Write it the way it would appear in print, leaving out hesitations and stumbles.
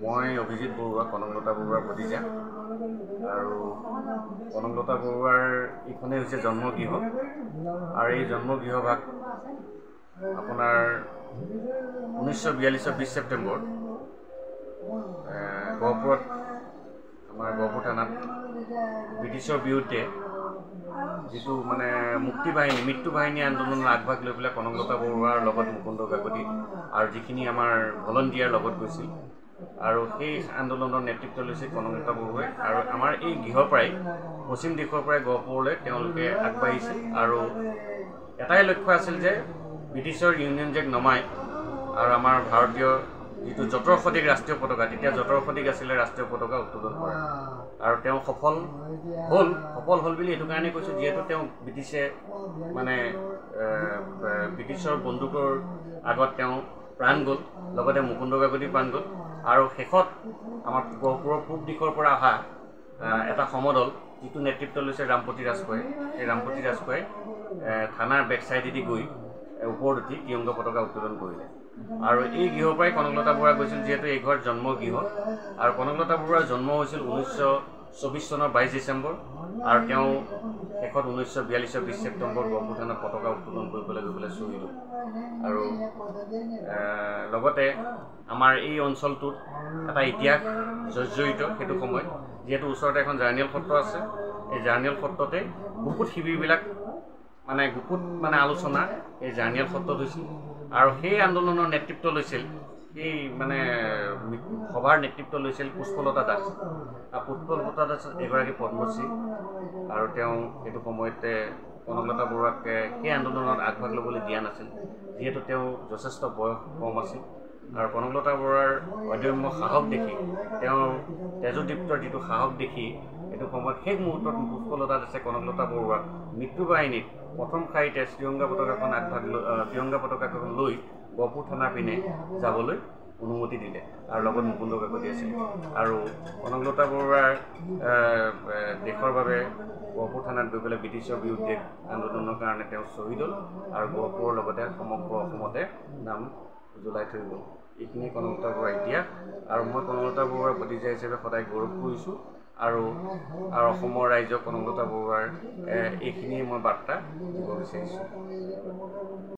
মই অভিজিত বৰুৱা কনকলতা বৰুৱাৰ ভতিজা আৰু কনকলতা বৰুৱাৰ ইখনেই হৈছে জন্মগৃহ আৰু এই জন্মগৃহভাগ আপোনাৰ 1942 20 ছেপ্টেম্বৰ গহপুৰত আমাৰ গহপুৰ থানাত ব্ৰিটিছৰ বিৰুদ্ধে যিটো মানে মৃত্যু বাহিনী আন্দোলনৰ আগভাগ লৈ পেলাই কনকলতা বৰুৱাৰ লগত মুকুন্দ কাকতি আৰু যিখিনি আমাৰ ভলণ্টিয়াৰ লগত গৈছিল আৰু সেই আন্দোলনৰ নেতৃত্ব লৈছিল কনকলতা বৰুৱাই আৰু আমাৰ এই গৃহৰ পৰাই পশ্চিম দিশৰ পৰাই গহপুৰলৈ তেওঁলোকে আগবাঢ়িছিল আৰু এটাই লক্ষ্য আছিল যে ব্ৰিটিছৰ ইউনিয়ন জেক নমাই আৰু আমাৰ ভাৰতীয় যিটো 17 শতিক ৰাষ্ট্ৰীয় পতাকা তেতিয়া 17 শতিক আছিলে ৰাষ্ট্ৰীয় পতাকা উত্তোলন কৰা আৰু তেওঁ সফল হ'ল বুলি এইটো কাৰণে কৈছোঁ যিহেতু তেওঁ ব্ৰিটিছৰ বন্দুকৰ আগত তেওঁ প্ৰাণ গ'ল লগতে মুকুন্দ কাকতি প্ৰাণ গ'ল আৰু শেষত আমাৰ গহপুৰৰ পূব দিশৰ পৰা অহা এটা সমদল যিটো নেতৃত্ব লৈছে ৰামপতি ৰাজখোৱাই এই ৰামপতি ৰাজখোৱাই থানাৰ বেক চাইডেদি গৈ ওপৰত উঠি ত্ৰিৰংগা পতাকা উত্তোলন কৰিলে আৰু এই গৃহৰ পৰাই কনকলতা বৰুৱা গৈছিল যিহেতু এই ঘৰ জন্মগৃহ আৰু কনকলতা বৰুৱাৰ জন্ম হৈছিল 1924 চনৰ 22 ডিচেম্বৰ আৰু তেওঁ শেষত 1942 20 ছেপ্টেম্বৰ গহপুৰ থানাত পতাকা উত্তোলন কৰিবলৈ গৈ পেলাই শ্বহীদ হ'ল আৰু লগতে আমাৰ এই অঞ্চলটোত এটা ইতিহাস জৰ্জৰিত সেইটো সময়ত যিহেতু ওচৰতে এখন জাৰ্নিয়েল সত্ৰ আছে এই জাৰ্নিয়েল সত্ৰতে গুপুত শিবিৰবিলাক গুপুত আলোচনা এই জাৰ্নিয়েল সত্ৰত হৈছিল আৰু সেই আন্দোলনৰ নেতৃত্ব লৈছিল সেই সভাৰ নেতৃত্ব লৈছিল পুষ্পলতা দাস আৰু পুষ্পলতা দাস এগৰাকী পদ্মশ্ৰী আৰু তেওঁ সেইটো সময়তে কনকলতা বৰুৱাক সেই আন্দোলনত আগভাগ ল'বলৈ দিয়া নাছিল যিহেতু তেওঁ যথেষ্ট বয়স কম আছিল আৰু কনকলতা বৰুৱাৰ অদম্য সাহস দেখি তেওঁ তেজোদীপ্তৰ যিটো সাহস দেখি এইটো সময়ত শেষ মুহূৰ্তত পুষ্পলতা দাসে কনকলতা বৰুৱাক মৃত্যু বাহিনীত প্ৰথম শাৰীতে ত্ৰিৰংগা পতাকাখন লৈ গহপুৰ থানাৰ পিনে যাবলৈ অনুমতি দিলে আৰু লগত মুকুন্দ কাকতি আছিল আৰু কনকলতা বৰুৱাৰ দেশৰ বাবে গহপুৰ থানাত গৈ পেলাই ব্ৰিটিছৰ বিৰুদ্ধে আন্দোলনৰ কাৰণে তেওঁ শ্বহীদ হ'ল আৰু গহপুৰৰ লগতে সমগ্ৰ অসমতে নাম জ্বলাই থৈ গ'ল এইখিনি কনকলতা বৰুৱাৰ ইতিহাস আৰু মই কনকলতা বৰুৱাৰ ভতিজা হিচাপে সদায় গৌৰৱ কৰিছোঁ আৰু অসমৰ ৰাইজক কনকলতা বৰুৱাৰ এইখিনিয়ে মই বাৰ্তা দিব বিচাৰিছোঁ।